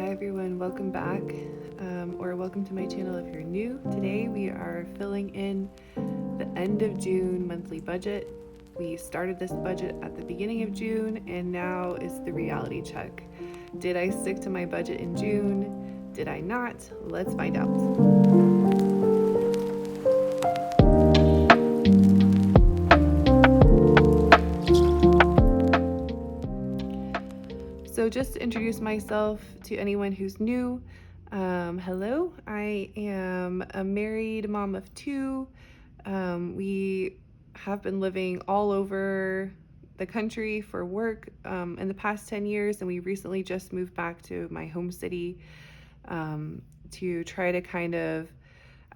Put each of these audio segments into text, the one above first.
Hi everyone, welcome back, or welcome to my channel if you're new. Today we are filling in the end of June monthly budget. We started this budget at the beginning of June and now is the reality check. Did I stick to my budget in June? Did I not? Let's find out. So just to introduce myself to anyone who's new, hello, I am a married mom of two. We have been living all over the country for work in the past 10 years, and we recently just moved back to my home city to try to kind of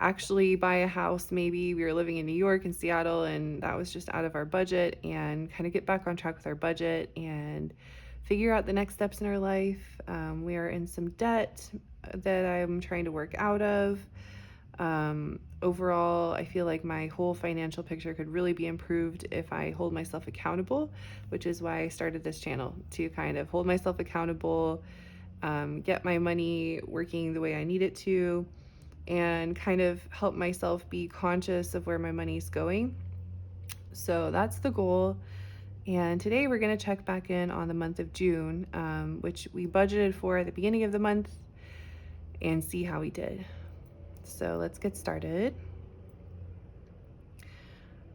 actually buy a house. Maybe we were living in New York and Seattle, and that was just out of our budget, and kind of get back on track with our budget and figure out the next steps in our life. We are in some debt that I'm trying to work out of. Overall, I feel like my whole financial picture could really be improved if I hold myself accountable, which is why I started this channel, to kind of hold myself accountable, get my money working the way I need it to, and kind of help myself be conscious of where my money's going. So that's the goal. And today we're going to check back in on the month of June, which we budgeted for at the beginning of the month, and see how we did. So let's get started.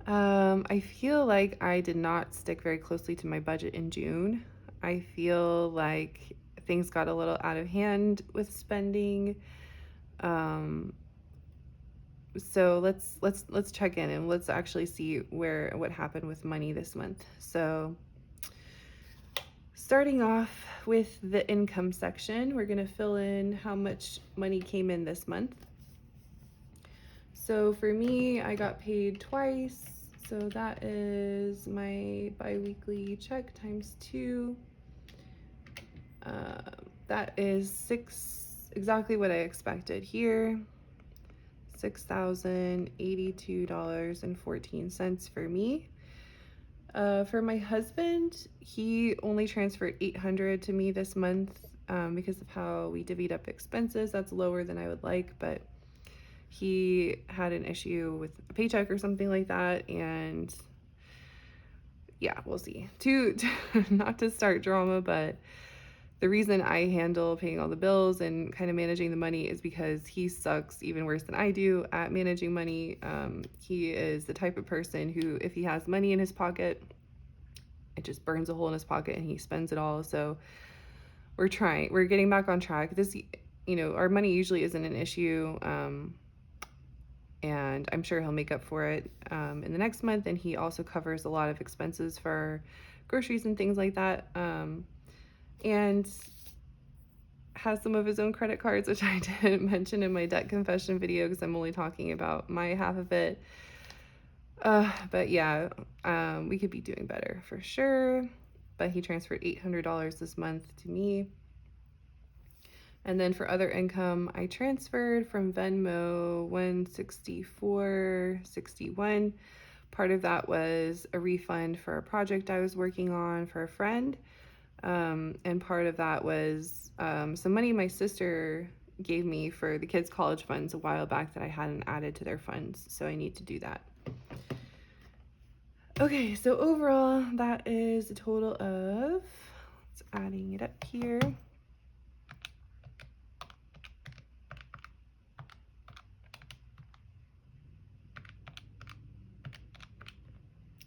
I feel like I did not stick very closely to my budget in June. I feel like things got a little out of hand with spending. So let's check in and let's actually see what happened with money this month. So starting off with the income section, we're going to fill in how much money came in this month. So for me, I got paid twice. So that is my bi-weekly check times 2. That is exactly what I expected here. $6,082.14 for me. For my husband, he only transferred $800 to me this month because of how we divvied up expenses. That's lower than I would like, but he had an issue with a paycheck or something like that, and yeah, we'll see. Not to start drama, but the reason I handle paying all the bills and kind of managing the money is because he sucks even worse than I do at managing money. He is the type of person who, if he has money in his pocket, it just burns a hole in his pocket and he spends it all. So we're getting back on track. Our money usually isn't an issue. And I'm sure he'll make up for it in the next month. And he also covers a lot of expenses for groceries and things like that. And has some of his own credit cards, which I didn't mention in my debt confession video because I'm only talking about my half of it. But yeah, we could be doing better for sure. But he transferred $800 this month to me. And then for other income, I transferred from Venmo $164.61. Part of that was a refund for a project I was working on for a friend. And part of that was some money my sister gave me for the kids' college funds a while back that I hadn't added to their funds. So I need to do that. Okay, so overall, that is a total of, let's adding it up here.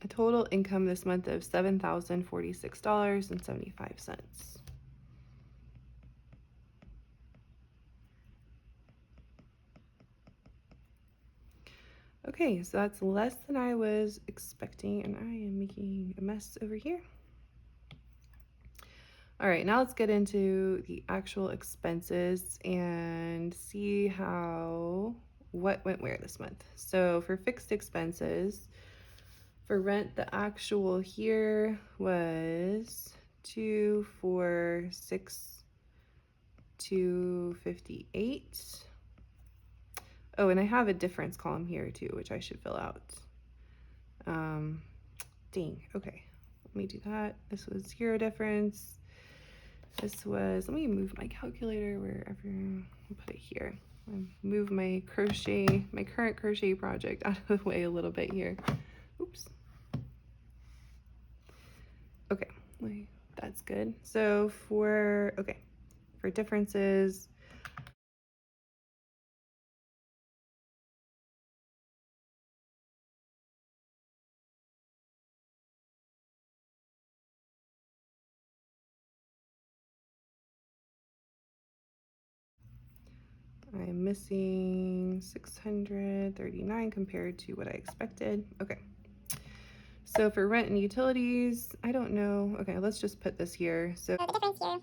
A total income this month of $7,046.75. Okay, so that's less than I was expecting, and I am making a mess over here. All right, now let's get into the actual expenses and see what went where this month. So for fixed expenses, for rent, the actual here was $246,258. Oh, and I have a difference column here too, which I should fill out. Dang, okay, let me do that. This was zero difference. This was, let me move my calculator wherever, I'll put it here. Move my current crochet project out of the way a little bit here. Oops. Okay, that's good. So for differences, I'm missing 639 compared to what I expected. Okay. So for rent and utilities, I don't know. Okay, let's just put this here. So the difference here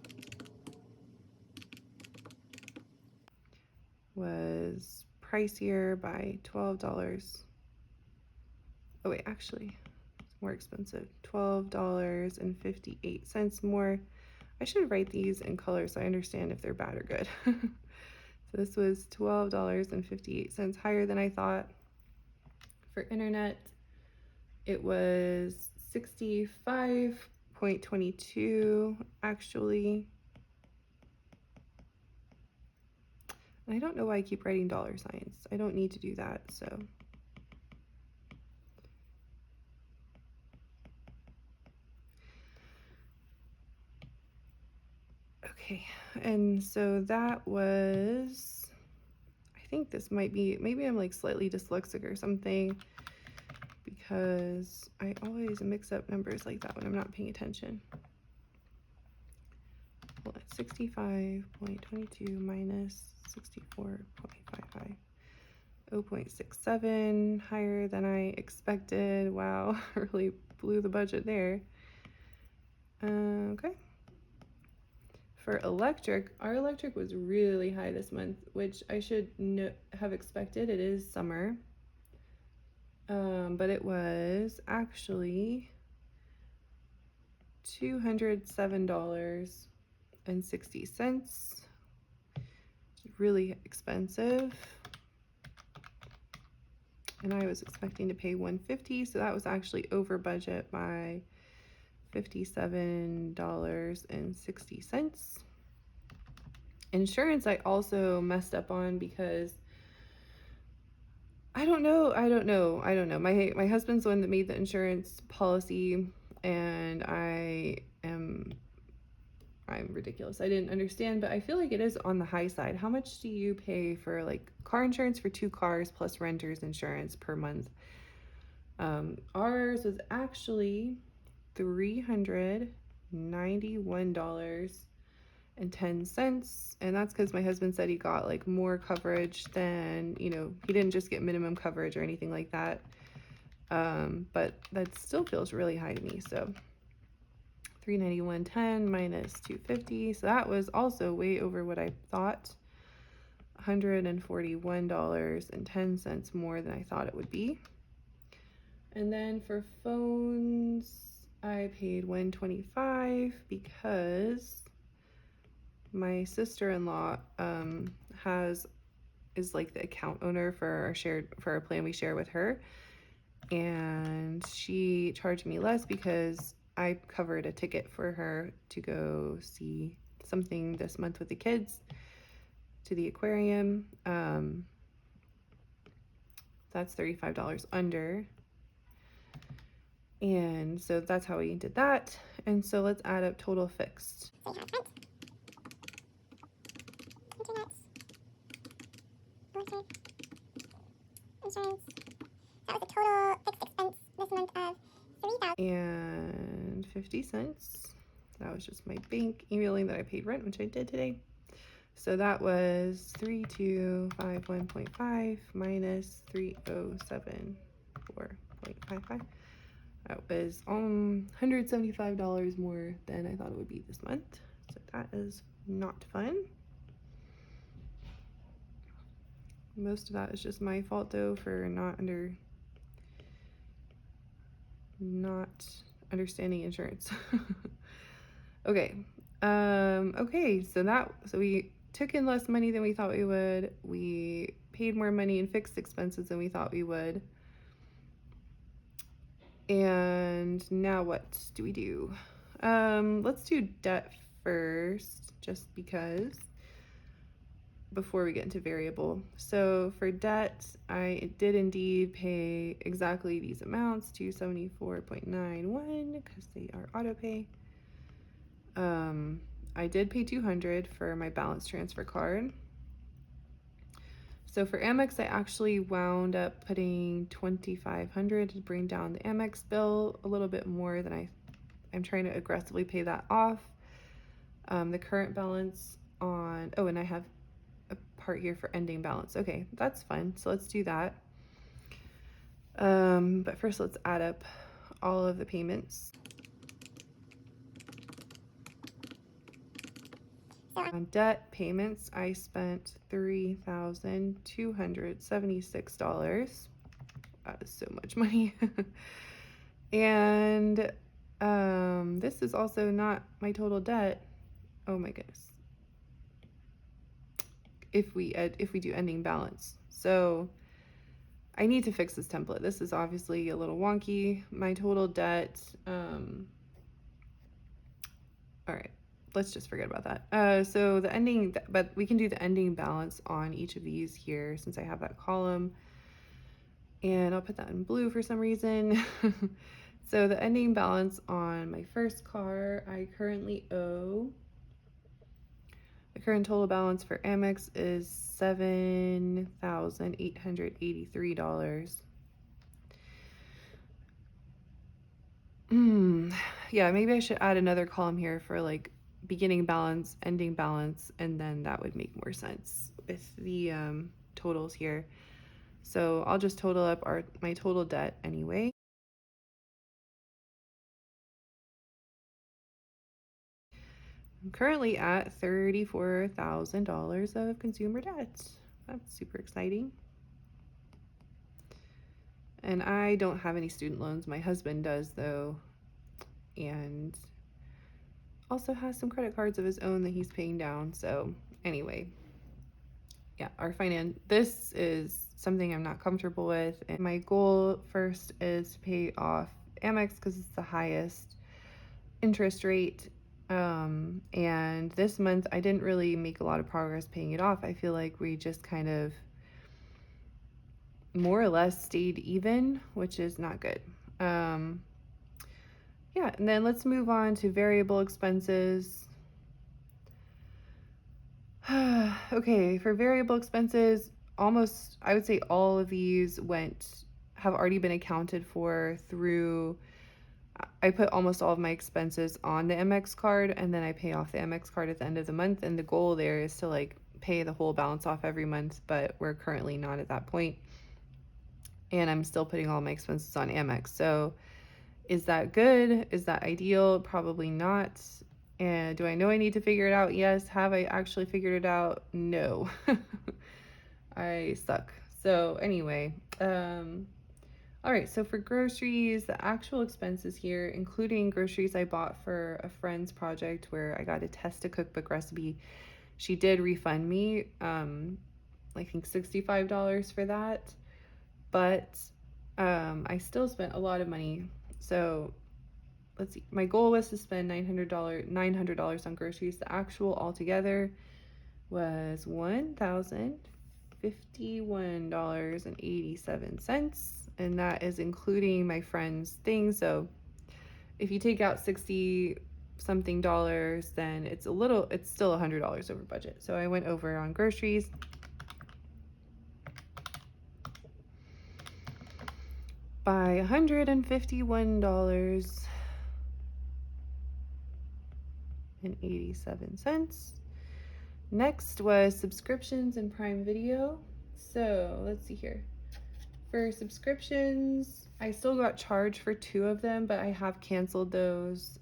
was pricier by $12. Oh wait, actually, it's more expensive. $12.58 more. I should write these in color so I understand if they're bad or good. So this was $12.58 higher than I thought. For internet, it was 65.22 actually. I don't know why I keep writing dollar signs. I don't need to do that, so. Okay, and so that was, I think this might be, maybe I'm like slightly dyslexic or something, because I always mix up numbers like that when I'm not paying attention. Well, 65.22 minus 64.55. 0.67 higher than I expected. Wow, really blew the budget there. Okay. For electric, our electric was really high this month, which I should have expected. It is summer. But it was actually $207.60. Really expensive. And I was expecting to pay $150, so that was actually over budget by $57.60. Insurance I also messed up on because I don't know. My husband's the one that made the insurance policy, and I'm ridiculous. I didn't understand, but I feel like it is on the high side. How much do you pay for like car insurance for 2 cars plus renter's insurance per month? Ours was actually $391.10, and that's because my husband said he got like more coverage than, he didn't just get minimum coverage or anything like that. But that still feels really high to me. So $391.10 minus $250, so that was also way over what I thought. $141.10 more than I thought it would be. And then for phones, I paid $125 because my sister-in-law is like the account owner for our plan we share with her, and she charged me less because I covered a ticket for her to go see something this month with the kids to the aquarium. That's $35 under. And so that's how we did that. And so let's add up total fixed. So you have rent, internet, electric, insurance. That was a total fixed expense this month of $3,050. That was just my bank emailing that I paid rent, which I did today. So that was 3251.5 minus 3074.55. That was $175 more than I thought it would be this month. So that is not fun. Most of that is just my fault though for not understanding insurance. Okay. Okay, so we took in less money than we thought we would. We paid more money in fixed expenses than we thought we would. And now what do we do? Let's do debt first, just because, before we get into variable. So for debt, I did indeed pay exactly these amounts, 274.91, because they are auto pay. I did pay $200 for my balance transfer card. So for Amex, I actually wound up putting $2,500 to bring down the Amex bill a little bit more than I'm trying to aggressively pay that off. The current balance on, oh, and I have a part here for ending balance. Okay, that's fun. So let's do that. But first let's add up all of the payments. On debt payments, I spent $3,276. That is so much money. And this is also not my total debt. Oh my goodness. If we do ending balance. So I need to fix this template. This is obviously a little wonky. My total debt, all right, let's just forget about that. So the ending, but we can do the ending balance on each of these here since I have that column. And I'll put that in blue for some reason. So the ending balance on my first car, I currently owe, the current total balance for Amex is $7,883. Yeah, maybe I should add another column here for like beginning balance, ending balance, and then that would make more sense with the totals here. So I'll just total up my total debt anyway. I'm currently at $34,000 of consumer debt. That's super exciting. And I don't have any student loans. My husband does though, and also has some credit cards of his own that he's paying down. So anyway, yeah, this is something I'm not comfortable with. And my goal first is to pay off Amex because it's the highest interest rate. And this month I didn't really make a lot of progress paying it off. I feel like we just kind of more or less stayed even, which is not good. Yeah, and then let's move on to variable expenses. Okay, for variable expenses, almost, I would say all of these have already been accounted for through, I put almost all of my expenses on the MX card, and then I pay off the MX card at the end of the month, and the goal there is to like pay the whole balance off every month, but we're currently not at that point, and I'm still putting all my expenses on Amex. So is that good? Is that ideal? Probably not. And do I know I need to figure it out? Yes. Have I actually figured it out? No. I suck. So anyway, all right, so for groceries, the actual expenses here, including groceries I bought for a friend's project where I got to test a cookbook recipe, she did refund me, I think $65 for that, but I still spent a lot of money. So let's see, my goal was to spend $900 on groceries. The actual altogether was $1,051.87, and that is including my friend's thing. So if you take out 60 something dollars, then it's still $100 over budget. So I went over on groceries by $151.87. Next was subscriptions and Prime Video. So let's see here. For subscriptions, I still got charged for 2 of them, but I have canceled those.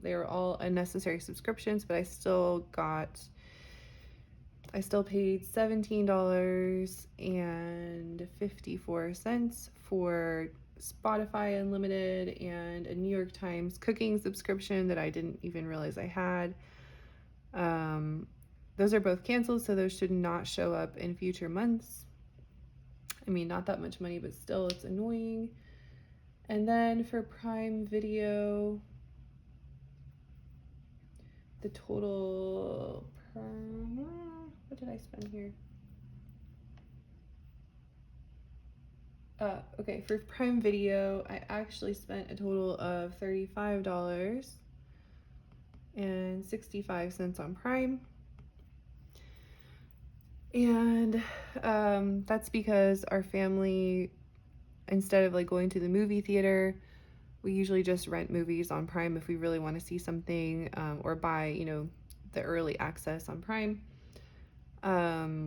They were all unnecessary subscriptions, but I still paid $17.54 for Spotify Unlimited and a New York Times cooking subscription that I didn't even realize I had. Those are both canceled, so those should not show up in future months. I mean, not that much money, but still, it's annoying. And then for Prime Video, the total, what did I spend here? Okay, for Prime Video, I actually spent a total of $35.65 on Prime. And that's because our family, instead of like going to the movie theater, we usually just rent movies on Prime if we really want to see something, or buy, the early access on Prime,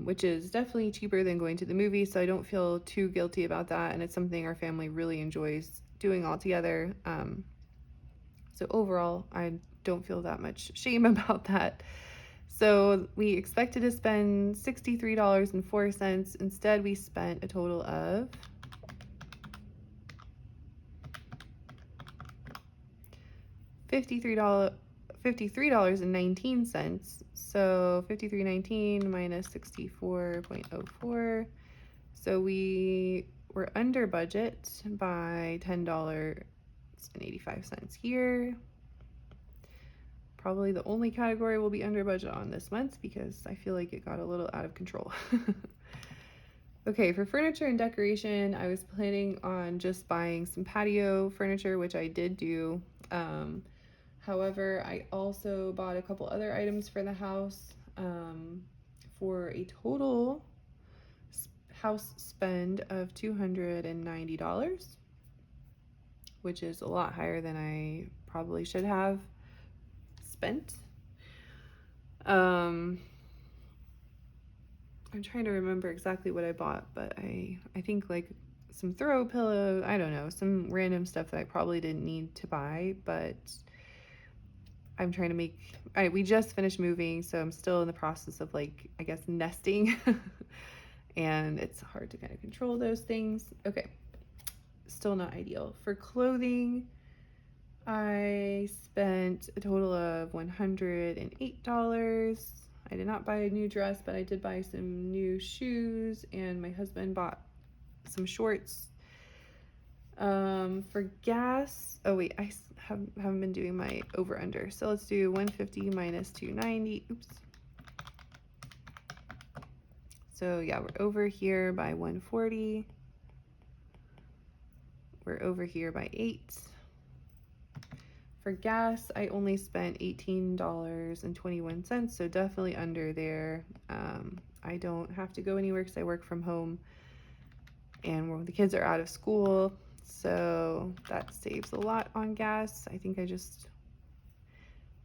which is definitely cheaper than going to the movie. So I don't feel too guilty about that. And it's something our family really enjoys doing all together. So overall, I don't feel that much shame about that. So we expected to spend $63.04. Instead, we spent a total of $53.19. So $53.19 minus 64.04. So we were under budget by $10.85 here. Probably the only category we'll be under budget on this month because I feel like it got a little out of control. Okay, for furniture and decoration, I was planning on just buying some patio furniture, which I did do. However, I also bought a couple other items for the house, for a total house spend of $290, which is a lot higher than I probably should have spent. I'm trying to remember exactly what I bought, but I think like some throw pillows, I don't know, some random stuff that I probably didn't need to buy, but I'm trying to we just finished moving, so I'm still in the process of like, I guess, nesting. And it's hard to kind of control those things. Okay, still not ideal. For clothing, I spent a total of $108. I did not buy a new dress, but I did buy some new shoes, and my husband bought some shorts. For gas, oh wait, I haven't been doing my over under. So let's do 150 minus 290. Oops. So yeah, we're over here by 140. We're over here by 8. For gas, I only spent $18.21, so definitely under there. I don't have to go anywhere because I work from home, and the kids are out of school, so that saves a lot on gas. I think I just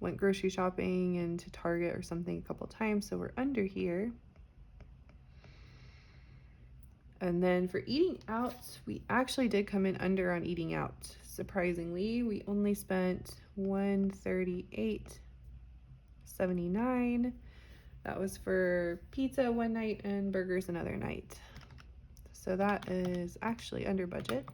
went grocery shopping and to Target or something a couple times, so we're under here. And then for eating out, we actually did come in under on eating out. Surprisingly, we only spent $138.79. That was for pizza one night and burgers another night. So that is actually under budget.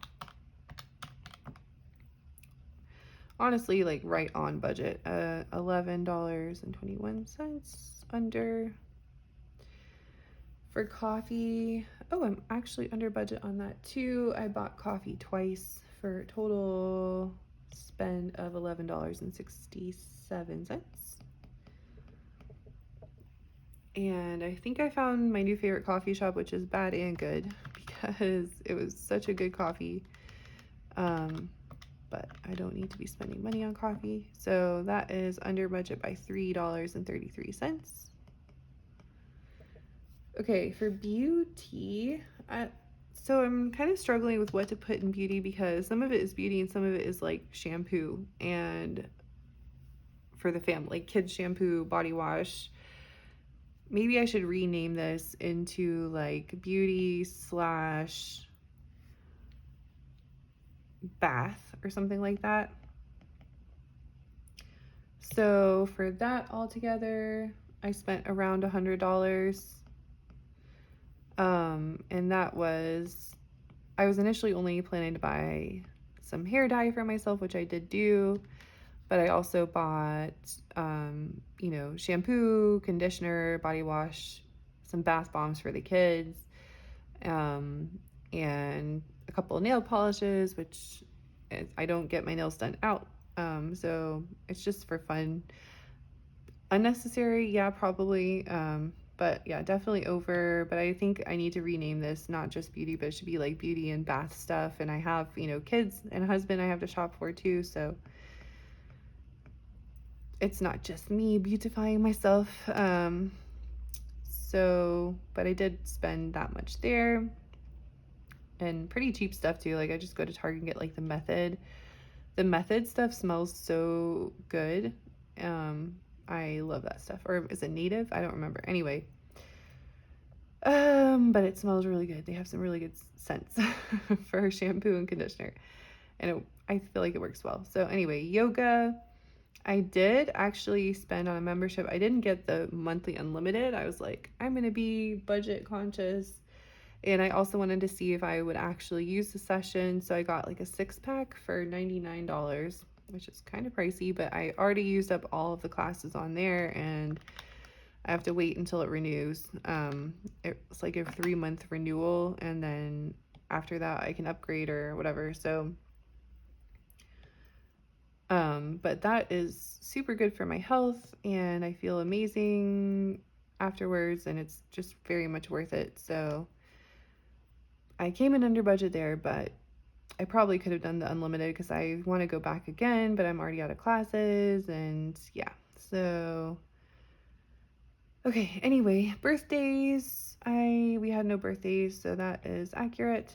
Honestly, like right on budget. $11.21 under. For coffee, I'm actually under budget on that too. I bought coffee twice for a total spend of $11.67. And I think I found my new favorite coffee shop, which is bad and good because it was such a good coffee. But I don't need to be spending money on coffee. So that is under budget by $3.33. Okay, for beauty, so I'm kind of struggling with what to put in beauty because some of it is beauty and some of it is like shampoo, and for the family, like kids shampoo, body wash. Maybe I should rename this into like beauty slash bath or something like that. So for that altogether, I spent around $100. And I was initially only planning to buy some hair dye for myself, which I did do, but I also bought, shampoo, conditioner, body wash, some bath bombs for the kids, and a couple of nail polishes, which I don't get my nails done out. So it's just for fun. Unnecessary, yeah, probably. But yeah, definitely over. But I think I need to rename this not just beauty, but it should be like beauty and bath stuff. And I have, kids and a husband I have to shop for too. So it's not just me beautifying myself. But I did spend that much there, and pretty cheap stuff too. Like I just go to Target and get like the Method. The Method stuff smells so good. I love that stuff. Or is it Native? I don't remember. Anyway, but it smells really good. They have some really good scents for shampoo and conditioner, and I feel like it works well. So anyway, yoga. I did actually spend on a membership. I didn't get the monthly unlimited. I was like, I'm gonna be budget conscious, and I also wanted to see if I would actually use the session. So I got like a 6-pack for $99, which is kind of pricey, but I already used up all of the classes on there, and I have to wait until it renews. It's like a 3-month renewal, and then after that I can upgrade or whatever. So but that is super good for my health, and I feel amazing afterwards, and it's just very much worth it. So I came in under budget there, but I probably could have done the unlimited because I want to go back again, but I'm already out of classes, and yeah. So okay, anyway, birthdays. We had no birthdays, so that is accurate.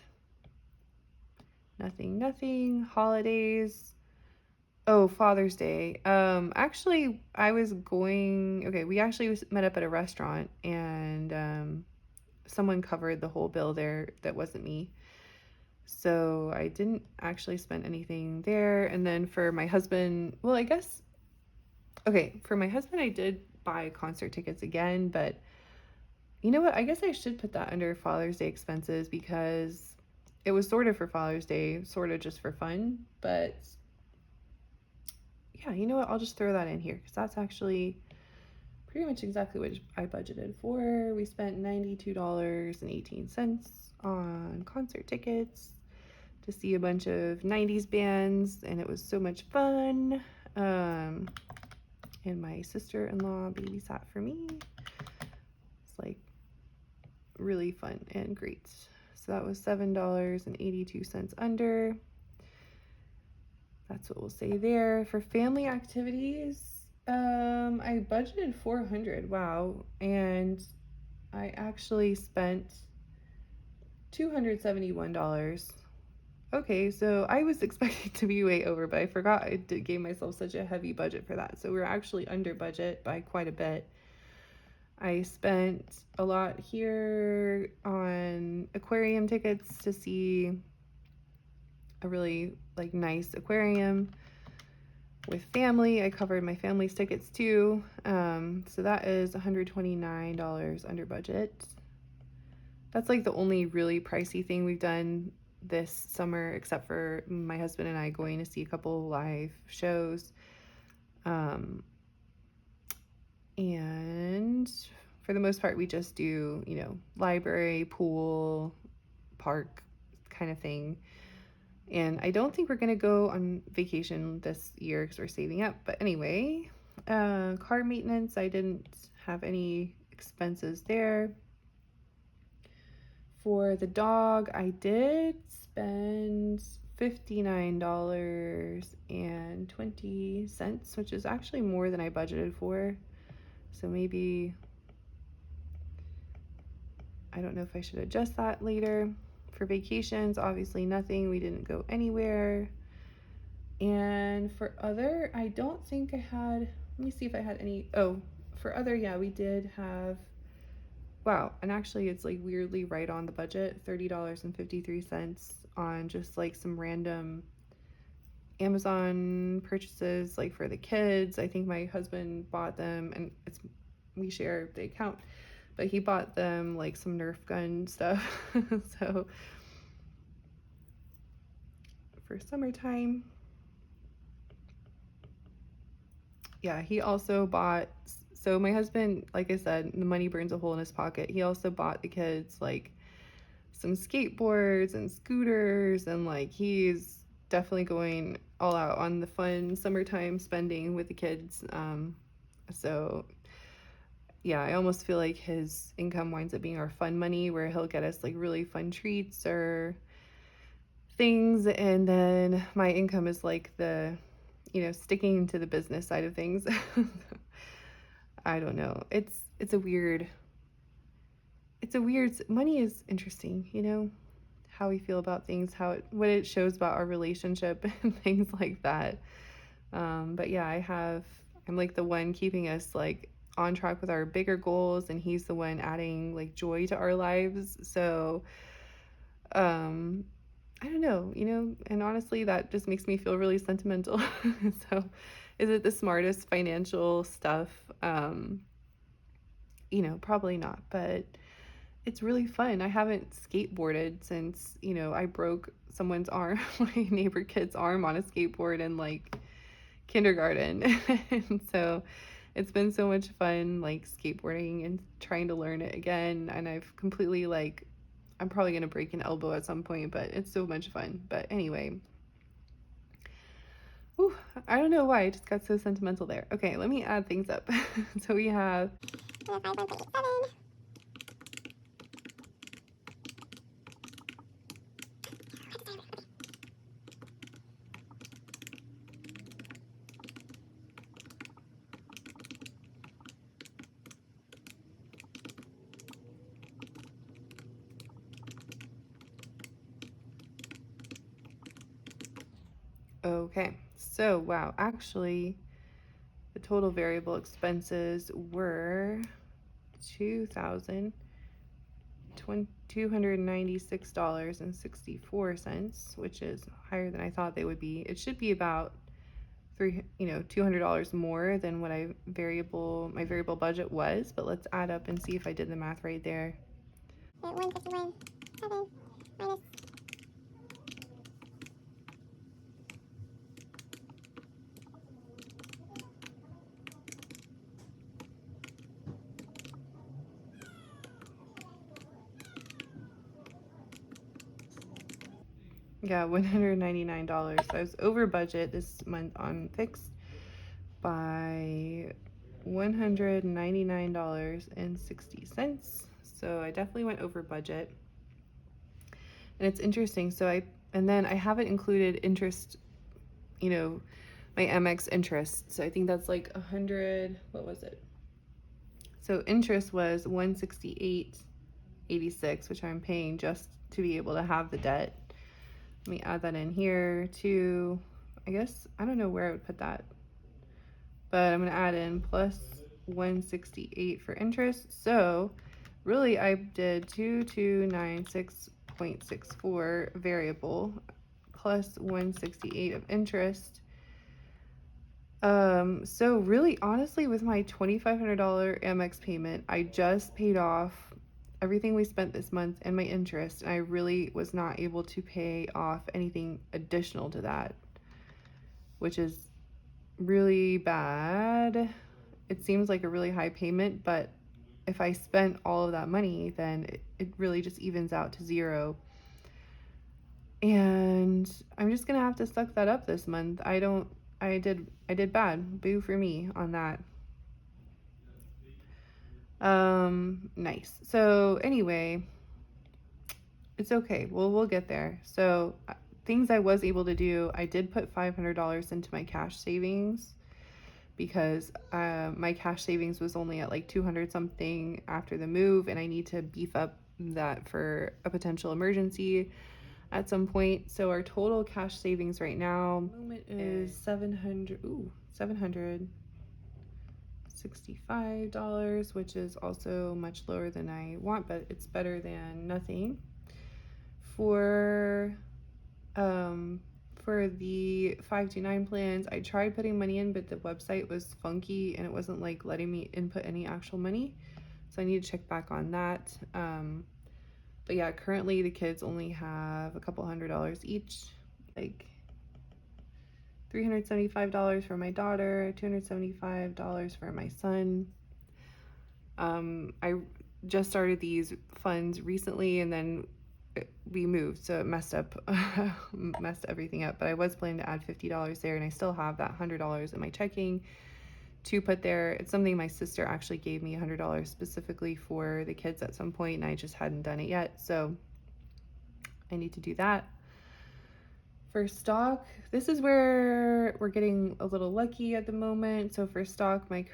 Nothing. Holidays. Oh, Father's Day. Actually, we actually met up at a restaurant, and someone covered the whole bill there that wasn't me. So I didn't actually spend anything there. And then for my husband, well, for my husband, I did buy concert tickets again, but you know what? I guess I should put that under Father's Day expenses because it was sort of for Father's Day, sort of just for fun, but yeah, you know what? I'll just throw that in here because that's actually pretty much exactly what I budgeted for. We spent $92.18 on concert tickets to see a bunch of 90s bands, and it was so much fun. And my sister-in-law babysat for me. It's like really fun and great. So that was $7.82 under. That's what we'll say there. For family activities, I budgeted $400. Wow. And I actually spent $271. Okay, so I was expecting to be way over, but I forgot gave myself such a heavy budget for that. So we're actually under budget by quite a bit. I spent a lot here on aquarium tickets to see a really nice aquarium with family. I covered my family's tickets too. So that is $129 under budget. That's like the only really pricey thing we've done this summer, except for my husband and I going to see a couple live shows. And for the most part, we just do, library, pool, park kind of thing. And I don't think we're going to go on vacation this year because we're saving up. But anyway, car maintenance, I didn't have any expenses there. For the dog, I did spend $59.20, which is actually more than I budgeted for. So maybe, I don't know if I should adjust that later. For vacations, obviously nothing. We didn't go anywhere. And for other, I don't think I had, let me see if I had any. Oh, for other, yeah, we did have, wow, and actually it's like weirdly right on the budget, $30.53 on just like some random Amazon purchases, like for the kids. I think my husband bought them, and we share the account, but he bought them like some Nerf gun stuff. So for summertime, yeah, he also bought, so my husband, like I said, the money burns a hole in his pocket. He also bought the kids like some skateboards and scooters, and like he's definitely going all out on the fun summertime spending with the kids. So yeah, I almost feel like his income winds up being our fun money, where he'll get us like really fun treats or things, and then my income is like the, sticking to the business side of things. I don't know. It's a weird money is interesting, how we feel about things, what it shows about our relationship and things like that. But yeah, I'm like the one keeping us like on track with our bigger goals, and he's the one adding like joy to our lives. So, um, I don't know, and honestly, that just makes me feel really sentimental. So, is it the smartest financial stuff? Probably not, but it's really fun. I haven't skateboarded since, I broke someone's arm, my neighbor kid's arm on a skateboard in like kindergarten. And so it's been so much fun like skateboarding and trying to learn it again. And I've completely like, I'm probably going to break an elbow at some point, but it's so much fun. But anyway, whew, I don't know why I just got so sentimental there. Okay, let me add things up. So we have 5.87. Okay, so wow, actually, the total variable expenses were $2,296.64, which is higher than I thought they would be. It should be about $200 more than what my variable budget was, but let's add up and see if I did the math right there. 151.7 minus. Yeah, $199. So I was over budget this month on fixed by $199.60. So I definitely went over budget. And it's interesting. And then I haven't included interest, my MX interest. So I think that's like 100, what was it? So interest was 168.86, which I'm paying just to be able to have the debt. Let me add that in here too. I guess I don't know where I would put that, but I'm going to add in plus 168 for interest. So really I did 2296.64 variable plus 168 of interest. So really honestly, with my $2,500 Amex payment, I just paid off everything we spent this month and my interest, and I really was not able to pay off anything additional to that, which is really bad. It seems like a really high payment, but if I spent all of that money, then it really just evens out to zero. And I'm just gonna have to suck that up this month. I did bad. Boo for me on that. Nice. So anyway, it's okay. We'll get there. So things I was able to do, I did put $500 into my cash savings because my cash savings was only at like 200 something after the move, and I need to beef up that for a potential emergency at some point. So our total cash savings right now is $765, which is also much lower than I want, but it's better than nothing. For the 529 plans, I tried putting money in, but the website was funky and it wasn't like letting me input any actual money. So I need to check back on that. But yeah, currently the kids only have a couple $100 each, like $375 for my daughter, $275 for my son. I just started these funds recently, and then we moved, so it messed everything up. But I was planning to add $50 there, and I still have that $100 in my checking to put there. It's something my sister actually gave me $100 specifically for the kids at some point, and I just hadn't done it yet, so I need to do that. For stock, this is where we're getting a little lucky at the moment. So for stock, the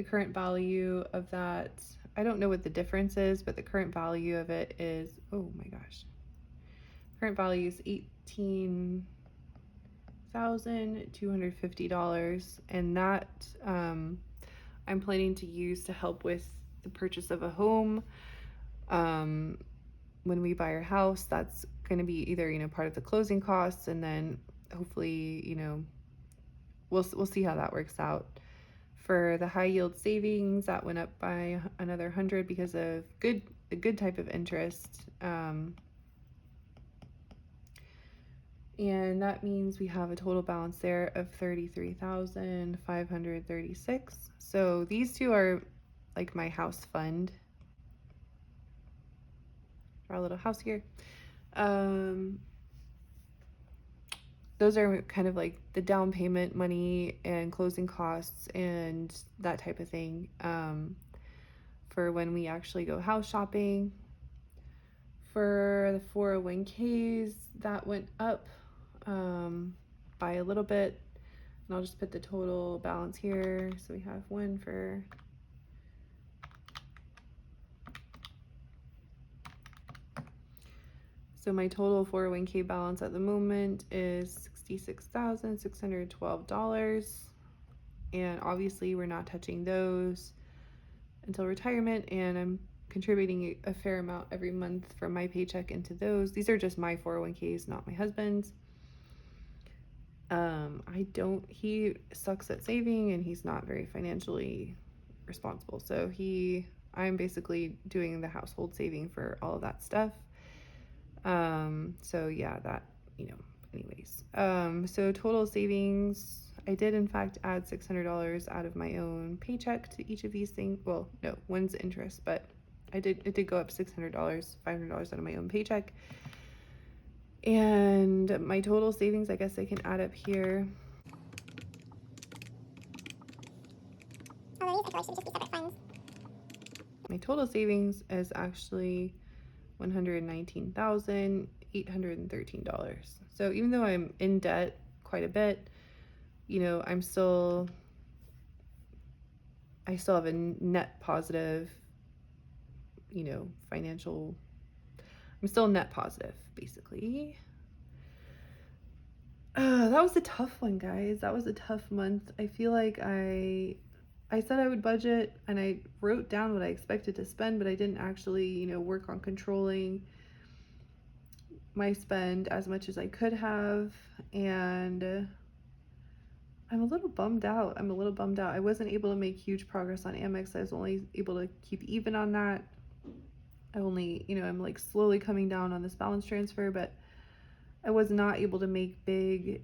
current value of that, I don't know what the difference is, but the current value of it is, oh my gosh, current value is $18,250, and that I'm planning to use to help with the purchase of a home. When we buy our house, that's going to be either, part of the closing costs, and then hopefully, we'll see how that works out. For the high yield savings, that went up by another 100 because of a good type of interest. And that means we have a total balance there of $33,536. So these two are like my house fund. Our little house here. Those are kind of like the down payment money and closing costs and that type of thing, for when we actually go house shopping. For the 401ks, that went up by a little bit, and I'll just put the total balance here. So we have one for So my total 401k balance at the moment is $66,612. And obviously we're not touching those until retirement, and I'm contributing a fair amount every month from my paycheck into those. These are just my 401ks, not my husband's. He sucks at saving, and he's not very financially responsible. So I'm basically doing the household saving for all of that stuff. So yeah, that, anyways. So total savings, I did in fact add $600 out of my own paycheck to each of these things. Well, no, one's interest, but it did go up $600, $500 out of my own paycheck. And my total savings, I guess I can add up here. My total savings is actually $119,813. So even though I'm in debt quite a bit, I still have a net positive, financial, I'm still net positive, basically. That was a tough one, guys. That was a tough month. I feel like I said I would budget, and I wrote down what I expected to spend, but I didn't actually, work on controlling my spend as much as I could have. And I'm a little bummed out. I wasn't able to make huge progress on Amex. I was only able to keep even on that. I'm like slowly coming down on this balance transfer, but I was not able to make big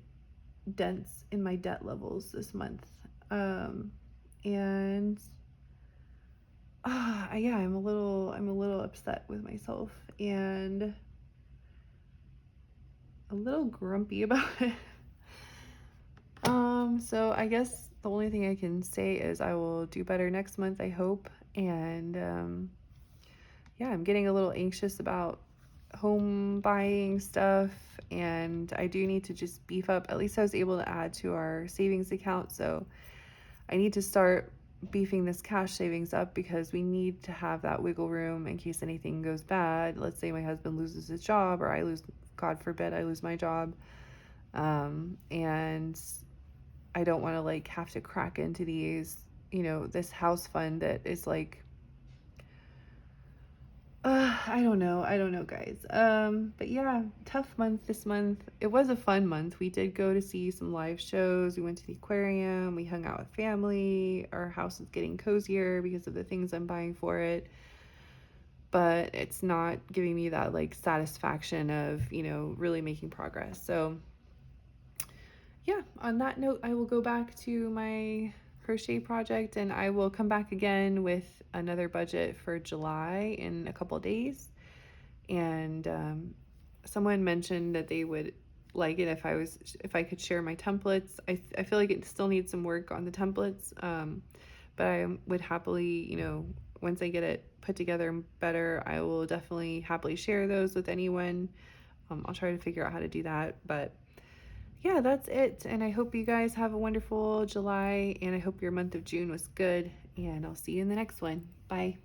dents in my debt levels this month. I'm a little upset with myself and a little grumpy about it. So I guess the only thing I can say is I will do better next month, I hope. And I'm getting a little anxious about home buying stuff, and I do need to just beef up. At least I was able to add to our savings account, so I need to start beefing this cash savings up, because we need to have that wiggle room in case anything goes bad. Let's say my husband loses his job, or God forbid, I lose my job. And I don't want to have to crack into these, this house fund that is I don't know, guys. But yeah, tough month this month. It was a fun month. We did go to see some live shows. We went to the aquarium. We hung out with family. Our house is getting cozier because of the things I'm buying for it. But it's not giving me that satisfaction of, really making progress. So yeah, on that note, I will go back to my crochet project, and I will come back again with another budget for July in a couple days. And someone mentioned that they would like it if I could share my templates. I feel like it still needs some work on the templates, but I would happily, once I get it put together better, I will definitely happily share those with anyone. I'll try to figure out how to do that, but yeah, that's it. And I hope you guys have a wonderful July, and I hope your month of June was good, and I'll see you in the next one. Bye.